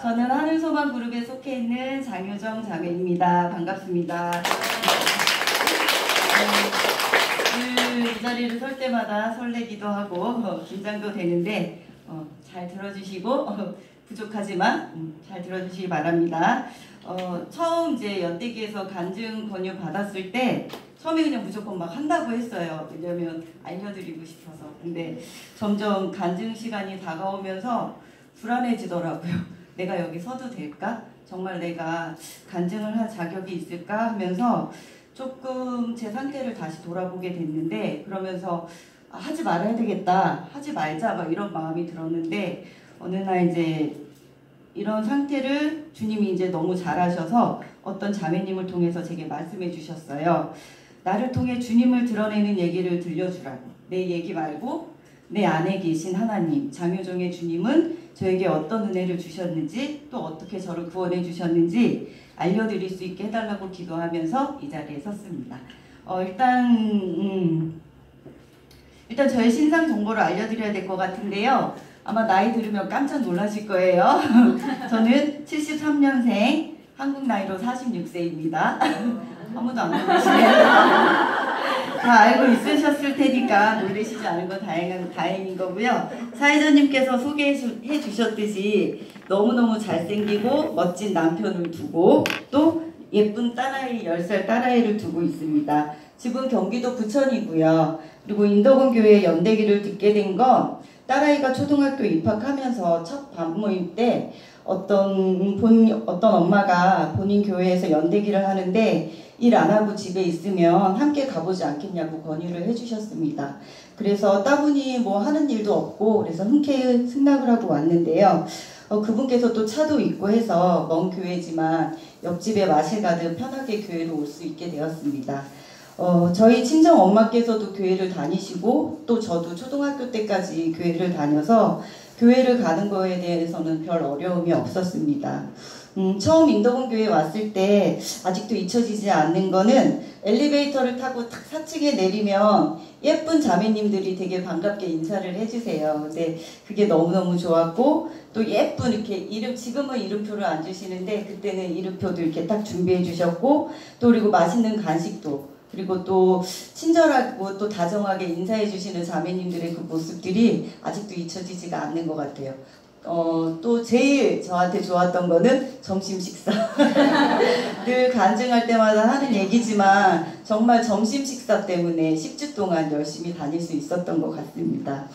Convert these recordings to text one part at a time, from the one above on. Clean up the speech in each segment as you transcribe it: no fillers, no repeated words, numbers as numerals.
저는 하늘소망 그룹에 속해 있는 장효정 자매입니다. 반갑습니다. 이 자리를 설 때마다 설레기도 하고 긴장도 되는데 잘 들어주시고 부족하지만 잘 들어주시기 바랍니다. 처음 이제 연대기에서 간증 권유 받았을 때 처음에 그냥 무조건 막 한다고 했어요. 왜냐면 알려드리고 싶어서. 근데 점점 간증 시간이 다가오면서 불안해지더라고요. 내가 여기 서도 될까? 정말 내가 간증을 할 자격이 있을까? 하면서 조금 제 상태를 다시 돌아보게 됐는데, 그러면서 하지 말아야 되겠다, 하지 말자, 막 이런 마음이 들었는데, 어느 날 이제 이런 상태를 주님이 이제 너무 잘하셔서 어떤 자매님을 통해서 제게 말씀해 주셨어요. 나를 통해 주님을 드러내는 얘기를 들려주라고. 내 얘기 말고 내 안에 계신 하나님, 장효정의 주님은 저에게 어떤 은혜를 주셨는지, 또 어떻게 저를 구원해 주셨는지 알려드릴 수 있게 해달라고 기도하면서 이 자리에 섰습니다. 일단 저의 신상 정보를 알려드려야 될 것 같은데요. 아마 나이 들으면 깜짝 놀라실 거예요. 저는 73년생, 한국 나이로 46세입니다. 아무도 안 놀라시네요. 다 알고 있으셨을 테니까 놀라시지 않은 건 다행인 거고요. 사회자님께서 소개해 주셨듯이 너무너무 잘생기고 멋진 남편을 두고 또 예쁜 딸아이, 10살 딸아이를 두고 있습니다. 집은 경기도 부천이고요. 그리고 인덕원 교회 연대기를 듣게 된 건 딸아이가 초등학교 입학하면서 첫 반모임 때 어떤 엄마가 본인 교회에서 연대기를 하는데 일 안 하고 집에 있으면 함께 가보지 않겠냐고 권유를 해주셨습니다. 그래서 따분이 뭐 하는 일도 없고 그래서 흔쾌히 승낙을 하고 왔는데요. 그분께서 또 차도 있고 해서 먼 교회지만 옆집에 마실 가듯 편하게 교회로 올 수 있게 되었습니다. 저희 친정 엄마께서도 교회를 다니시고 또 저도 초등학교 때까지 교회를 다녀서 교회를 가는 거에 대해서는 별 어려움이 없었습니다. 처음 인덕원 교회에 왔을 때 아직도 잊혀지지 않는 거는 엘리베이터를 타고 탁 4층에 내리면 예쁜 자매님들이 되게 반갑게 인사를 해주세요. 근데 그게 너무너무 좋았고, 또 예쁜 이렇게 지금은 이름표를 안 주시는데 그때는 이름표도 이렇게 딱 준비해 주셨고, 또 그리고 맛있는 간식도, 그리고 또 친절하고 또 다정하게 인사해 주시는 자매님들의 그 모습들이 아직도 잊혀지지가 않는 것 같아요. 또 제일 저한테 좋았던 거는 점심 식사. 늘 간증할 때마다 하는 얘기지만 정말 점심 식사 때문에 10주 동안 열심히 다닐 수 있었던 것 같습니다.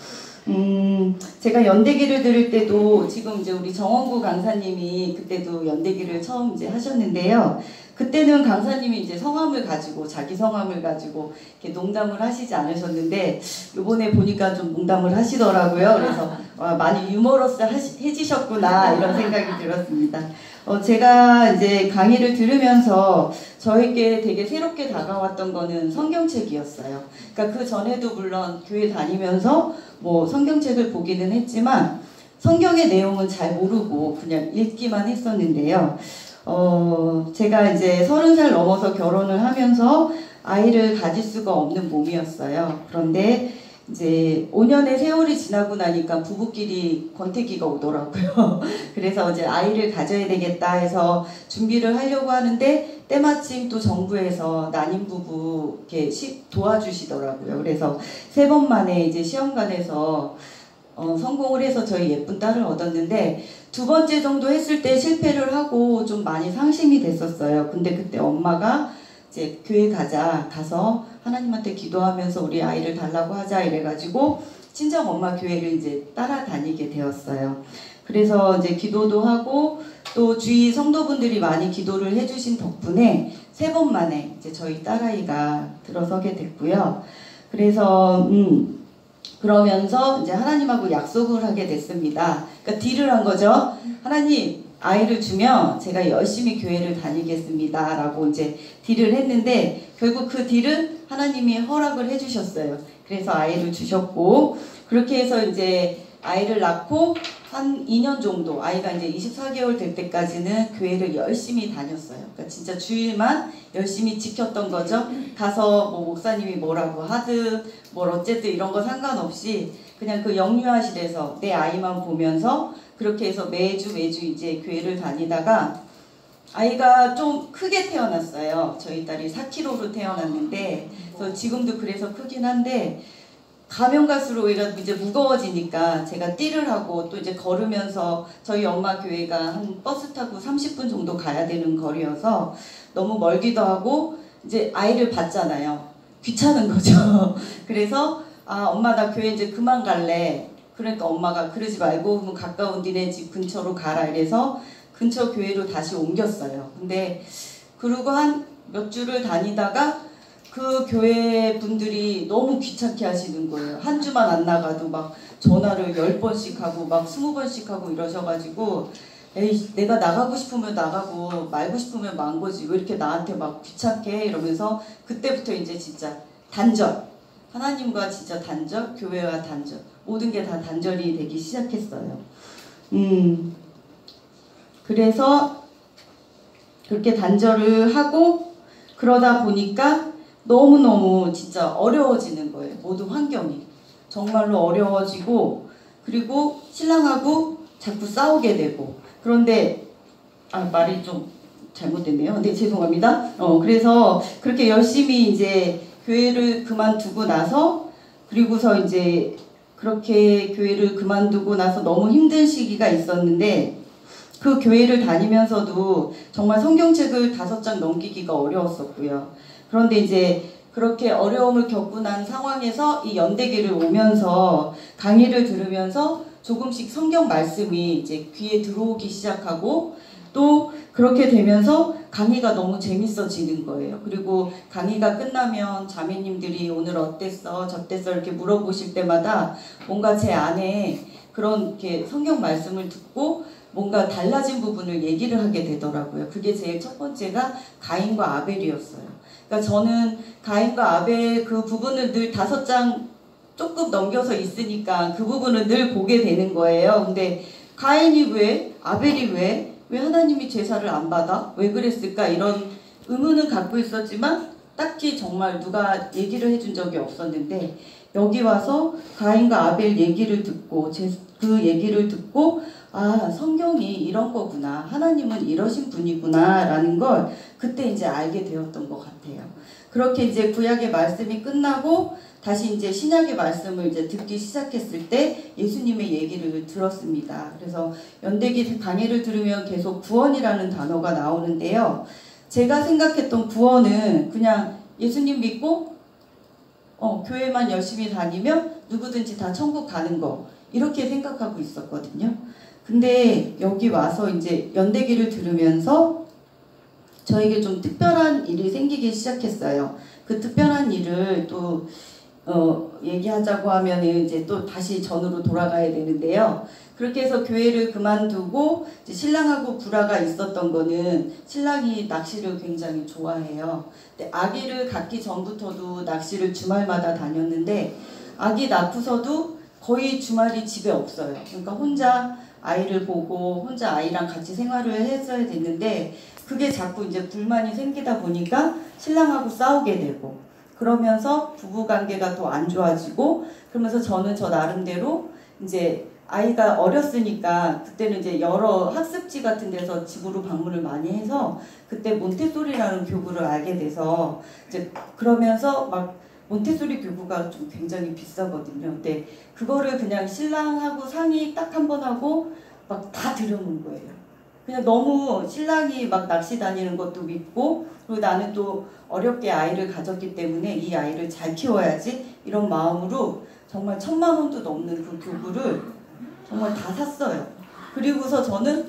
제가 연대기를 들을 때도 지금 이제 우리 정원구 강사님이 그때도 연대기를 처음 이제 하셨는데요. 그때는 강사님이 이제 성함을 가지고, 자기 성함을 가지고 이렇게 농담을 하시지 않으셨는데 요번에 보니까 좀 농담을 하시더라고요. 그래서 많이 유머러스해지셨구나 이런 생각이 들었습니다. 제가 이제 강의를 들으면서 저에게 되게 새롭게 다가왔던 거는 성경책이었어요. 그러니까 그 전에도 물론 교회 다니면서 뭐 성경책을 보기는 했지만 성경의 내용은 잘 모르고 그냥 읽기만 했었는데요. 제가 이제 30살 넘어서 결혼을 하면서 아이를 가질 수가 없는 몸이었어요. 그런데 이제 5년의 세월이 지나고 나니까 부부끼리 권태기가 오더라고요. 그래서 이제 아이를 가져야 되겠다 해서 준비를 하려고 하는데 때마침 또 정부에서 난임 부부 이렇게 도와주시더라고요. 그래서 3번 만에 이제 시험관에서 성공을 해서 저희 예쁜 딸을 얻었는데 2번째 정도 했을 때 실패를 하고 좀 많이 상심이 됐었어요. 근데 그때 엄마가 이제 교회 가서 하나님한테 기도하면서 우리 아이를 달라고 하자 이래가지고 친정 엄마 교회를 이제 따라다니게 되었어요. 그래서 이제 기도도 하고 또 주위 성도분들이 많이 기도를 해주신 덕분에 3번 만에 이제 저희 딸아이가 들어서게 됐고요. 그래서 그러면서 이제 하나님하고 약속을 하게 됐습니다. 그러니까 딜을 한 거죠. 하나님, 아이를 주면 제가 열심히 교회를 다니겠습니다 라고 이제 딜을 했는데 결국 그 딜은 하나님이 허락을 해주셨어요. 그래서 아이를 주셨고, 그렇게 해서 이제 아이를 낳고 한 2년 정도, 아이가 이제 24개월 될 때까지는 교회를 열심히 다녔어요. 그러니까 진짜 주일만 열심히 지켰던 거죠. 가서 뭐 목사님이 뭐라고 하든 뭘 어쨌든 이런 거 상관없이 그냥 그 영유아실에서 내 아이만 보면서 그렇게 해서 매주 이제 교회를 다니다가 아이가 좀 크게 태어났어요. 저희 딸이 4kg로 태어났는데, 그래서 지금도 그래서 크긴 한데, 가면 갈수록 얘가 이제 무거워지니까 제가 띠를 하고 또 이제 걸으면서 저희 엄마 교회가 한 버스 타고 30분 정도 가야 되는 거리여서 너무 멀기도 하고 이제 아이를 봤잖아요. 귀찮은 거죠. 그래서 엄마 나 교회 이제 그만 갈래. 그러니까 엄마가 그러지 말고 그럼 가까운 니네 집 근처로 가라 이래서 근처 교회로 다시 옮겼어요. 근데 그러고 한 몇 주를 다니다가 그 교회 분들이 너무 귀찮게 하시는 거예요. 한 주만 안 나가도 막 전화를 10번씩 하고 막 20번씩 하고 이러셔가지고 에이 내가 나가고 싶으면 나가고 말고 싶으면 만 거지 왜 이렇게 나한테 막 귀찮게 해 이러면서 그때부터 이제 진짜 단절, 하나님과 진짜 단절, 교회와 단절, 모든 게 다 단절이 되기 시작했어요. 그래서 그렇게 단절을 하고 그러다 보니까 너무너무 진짜 어려워지는 거예요. 모든 환경이. 정말로 어려워지고 그리고 신랑하고 자꾸 싸우게 되고 그런데 말이 좀 잘못됐네요. 네, 죄송합니다. 그래서 그렇게 열심히 이제 교회를 그만두고 나서 그리고서 이제 그렇게 교회를 그만두고 나서 너무 힘든 시기가 있었는데 그 교회를 다니면서도 정말 성경책을 5장 넘기기가 어려웠었고요. 그런데 이제 그렇게 어려움을 겪고 난 상황에서 이 연대기를 오면서 강의를 들으면서 조금씩 성경 말씀이 이제 귀에 들어오기 시작하고 또 그렇게 되면서 강의가 너무 재밌어지는 거예요. 그리고 강의가 끝나면 자매님들이 오늘 어땠어? 저땠어? 이렇게 물어보실 때마다 뭔가 제 안에 그런 이렇게 성경 말씀을 듣고 뭔가 달라진 부분을 얘기를 하게 되더라고요. 그게 제일 첫 번째가 가인과 아벨이었어요. 그러니까 저는 가인과 아벨 그 부분을 늘 5장 조금 넘겨서 있으니까 그 부분을 늘 보게 되는 거예요. 근데 가인이 왜? 아벨이 왜? 왜 하나님이 제사를 안 받아? 왜 그랬을까? 이런 의문은 갖고 있었지만 딱히 정말 누가 얘기를 해준 적이 없었는데 여기 와서 가인과 아벨 얘기를 듣고 그 얘기를 듣고 성경이 이런 거구나. 하나님은 이러신 분이구나. 라는 걸 그때 이제 알게 되었던 것 같아요. 그렇게 이제 구약의 말씀이 끝나고 다시 이제 신약의 말씀을 이제 듣기 시작했을 때 예수님의 얘기를 들었습니다. 그래서 연대기 강의를 들으면 계속 구원이라는 단어가 나오는데요. 제가 생각했던 구원은 그냥 예수님 믿고 교회만 열심히 다니면 누구든지 다 천국 가는 거 이렇게 생각하고 있었거든요. 근데 여기 와서 이제 연대기를 들으면서 저에게 좀 특별한 일이 생기기 시작했어요. 그 특별한 일을 또 얘기하자고 하면은 이제 또 다시 전으로 돌아가야 되는데요. 그렇게 해서 교회를 그만두고 이제 신랑하고 불화가 있었던 거는 신랑이 낚시를 굉장히 좋아해요. 근데 아기를 갖기 전부터도 낚시를 주말마다 다녔는데 아기 낳고서도 거의 주말이 집에 없어요. 그러니까 혼자 아이를 보고 혼자 아이랑 같이 생활을 했어야 됐는데 그게 자꾸 이제 불만이 생기다 보니까 신랑하고 싸우게 되고 그러면서 부부관계가 더 안 좋아지고 그러면서 저는 저 나름대로 이제 아이가 어렸으니까 그때는 이제 여러 학습지 같은 데서 집으로 방문을 많이 해서 그때 몬테소리라는 교구를 알게 돼서 이제 그러면서 막 몬테소리 교구가 좀 굉장히 비싸거든요. 근데 그거를 그냥 신랑하고 상의 딱 한 번 하고 막 다 들여놓은 거예요. 그냥 너무 신랑이 막 낚시 다니는 것도 믿고 그리고 나는 또 어렵게 아이를 가졌기 때문에 이 아이를 잘 키워야지 이런 마음으로 정말 1,000만 원도 넘는 그 교구를 정말 다 샀어요. 그리고서 저는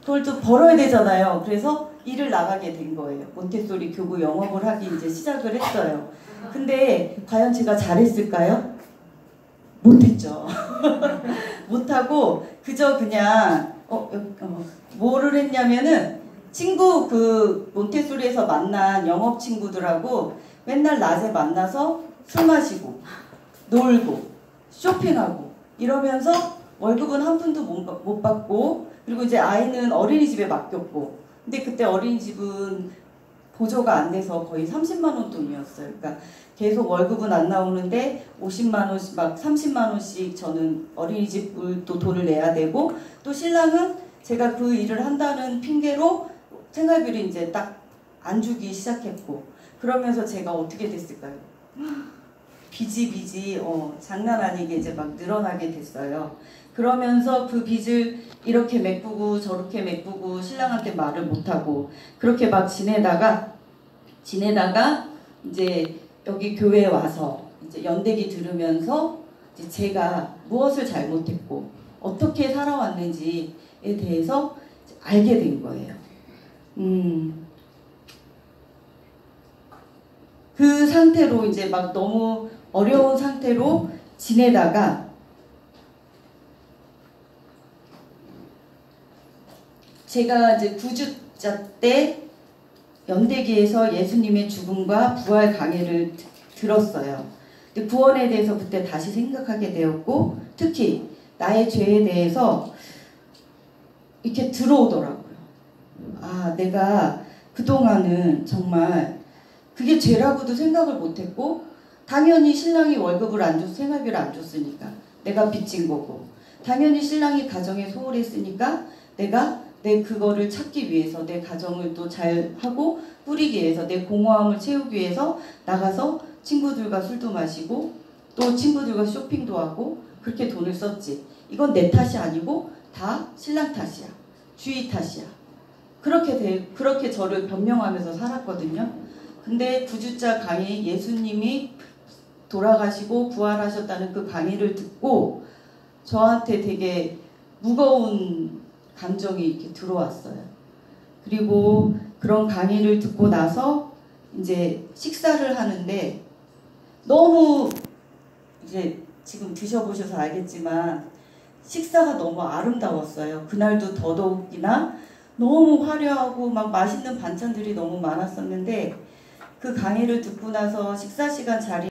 그걸 또 벌어야 되잖아요. 그래서 일을 나가게 된 거예요. 몬테소리 교구 영업을 하기 이제 시작을 했어요. 근데 과연 제가 잘했을까요? 못했죠. 못하고 그저 그냥 뭐를 했냐면은 친구 그 몬테소리에서 만난 영업 친구들하고 맨날 낮에 만나서 술 마시고 놀고 쇼핑하고 이러면서 월급은 한 푼도 못 받고 그리고 이제 아이는 어린이집에 맡겼고 근데 그때 어린이집은 보조가 안 돼서 거의 30만 원 돈이었어요. 그러니까 계속 월급은 안 나오는데 50만 원씩 막 30만 원씩 저는 어린이집을 또 돈을 내야 되고, 또 신랑은 제가 그 일을 한다는 핑계로 생활비를 이제 딱 안 주기 시작했고, 그러면서 제가 어떻게 됐을까요? 빚이 장난 아니게 이제 막 늘어나게 됐어요. 그러면서 그 빚을 이렇게 메꾸고 저렇게 메꾸고 신랑한테 말을 못하고 그렇게 막 지내다가 이제 여기 교회에 와서 이제 연대기 들으면서 이제 제가 무엇을 잘못했고 어떻게 살아왔는지에 대해서 알게 된 거예요. 그 상태로 이제 막 너무 어려운 상태로 지내다가 제가 이제 9주차 때 연대기에서 예수님의 죽음과 부활 강해를 들었어요. 근데 구원에 대해서 그때 다시 생각하게 되었고, 특히 나의 죄에 대해서 이렇게 들어오더라고요. 아, 내가 그동안은 정말 그게 죄라고도 생각을 못했고, 당연히 신랑이 월급을 안 줬, 생활비를 안 줬으니까 내가 빚진 거고, 당연히 신랑이 가정에 소홀했으니까 내가 내 그거를 찾기 위해서 내 가정을 또 잘 하고 꾸리기 위해서 내 공허함을 채우기 위해서 나가서 친구들과 술도 마시고 또 친구들과 쇼핑도 하고 그렇게 돈을 썼지. 이건 내 탓이 아니고 다 신랑 탓이야. 주의 탓이야. 그렇게 저를 변명하면서 살았거든요. 근데 9주차 강의 예수님이 돌아가시고 부활하셨다는 그 강의를 듣고 저한테 되게 무거운 감정이 이렇게 들어왔어요. 그리고 그런 강의를 듣고 나서 이제 식사를 하는데 너무 이제 지금 드셔보셔서 알겠지만 식사가 너무 아름다웠어요. 그날도 더더욱이나 너무 화려하고 막 맛있는 반찬들이 너무 많았었는데 그 강의를 듣고 나서 식사 시간 자리에